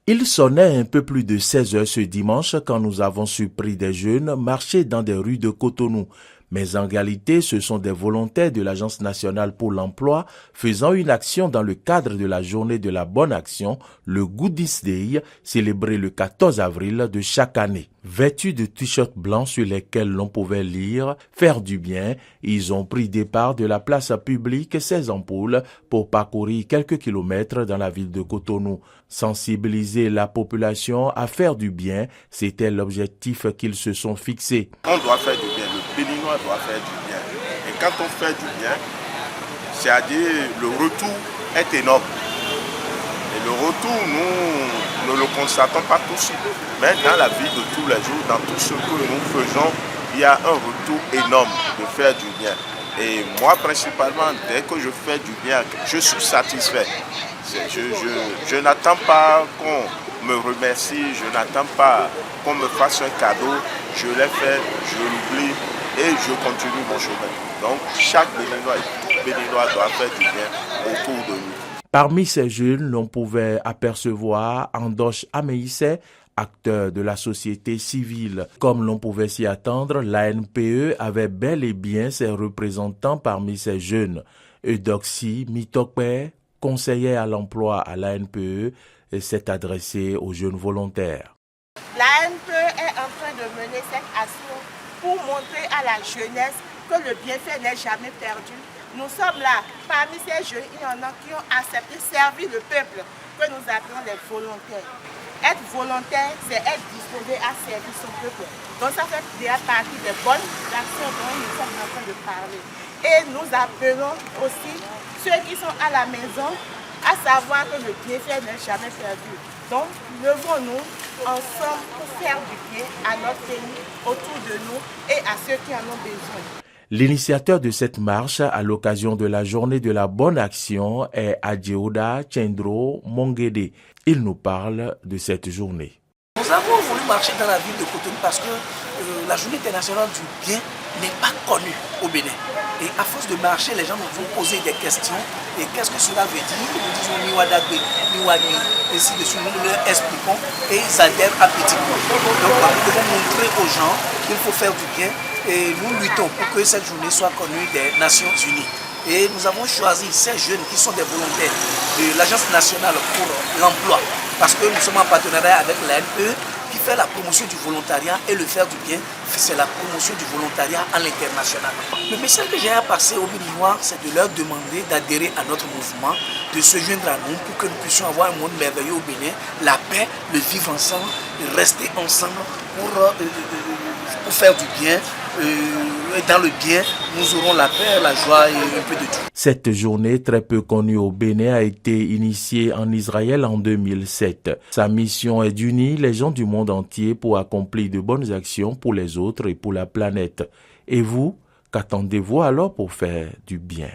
Il sonnait un peu plus de 16 heures ce dimanche quand nous avons surpris des jeunes marcher dans des rues de Cotonou. Mais en réalité, ce sont des volontaires de l'Agence nationale pour l'emploi faisant une action dans le cadre de la journée de la bonne action, le Goodies Day, célébré le 14 avril de chaque année. Vêtus de t-shirts blancs sur lesquels l'on pouvait lire « Faire du bien », ils ont pris départ de la place publique 16 ampoules pour parcourir quelques kilomètres dans la ville de Cotonou. Sensibiliser la population à faire du bien, c'était l'objectif qu'ils se sont fixés. On doit faire du bien, le Béninois doit faire du bien. Et quand on fait du bien, c'est-à-dire le retour est énorme. Et le retour, nous ne le constatons pas tout de suite. Mais dans la vie de tous les jours, dans tout ce que nous faisons, il y a un retour énorme de faire du bien. Et moi, principalement, dès que je fais du bien, je suis satisfait. Je n'attends pas qu'on me remercie, je n'attends pas qu'on me fasse un cadeau. Je l'ai fait, je l'oublie et je continue mon chemin. Donc, chaque Béninois et tout Béninois doit faire du bien autour de nous. Parmi ces jeunes, l'on pouvait apercevoir Andoche Ameïsé, acteur de la société civile. Comme l'on pouvait s'y attendre, l'ANPE avait bel et bien ses représentants parmi ces jeunes. Eudoxie Mitokpe, conseillère à l'emploi à l'ANPE, s'est adressée aux jeunes volontaires. L'ANPE est en train de mener cette action pour montrer à la jeunesse que le bienfait n'est jamais perdu. Nous sommes là. Parmi ces jeunes, il y en a qui ont accepté servir le peuple, que nous appelons les volontaires. Être volontaire, c'est être disposé à servir son peuple. Donc ça fait déjà partie des bonnes actions dont nous sommes en train de parler. Et nous appelons aussi ceux qui sont à la maison à savoir que le bienfait n'est jamais perdu. Donc, levons-nous ensemble pour faire du bien à notre pays, autour de nous et à ceux qui en ont besoin. L'initiateur de cette marche à l'occasion de la journée de la bonne action est Adjeoda Tchendro Mongede. Il nous parle de cette journée. Nous avons voulu marcher dans la ville de Cotonou parce que la journée internationale du bien n'est pas connue au Bénin. Et à force de marcher, les gens nous vont poser des questions. Et qu'est-ce que cela veut dire? Nous disons Niwadagbe, Niwani, ainsi de suite. Nous leur expliquons et ils adhèrent à petit pas. Donc nous devons montrer aux gens qu'il faut faire du bien. Et nous luttons pour que cette journée soit connue des Nations Unies. Et nous avons choisi ces jeunes qui sont des volontaires de l'Agence nationale pour l'emploi. Parce que nous sommes en partenariat avec l'ANPE qui fait la promotion du volontariat et le faire du bien, c'est la promotion du volontariat à l'international. Le message que j'ai à passer aux Béninois, c'est de leur demander d'adhérer à notre mouvement, de se joindre à nous pour que nous puissions avoir un monde merveilleux au Bénin, la paix, le vivre ensemble, rester ensemble pour faire du bien. Et dans le bien, nous aurons la paix, la joie et un peu de tout. Cette journée très peu connue au Bénin a été initiée en Israël en 2007. Sa mission est d'unir les gens du monde entier pour accomplir de bonnes actions pour les autres et pour la planète. Et vous, qu'attendez-vous alors pour faire du bien?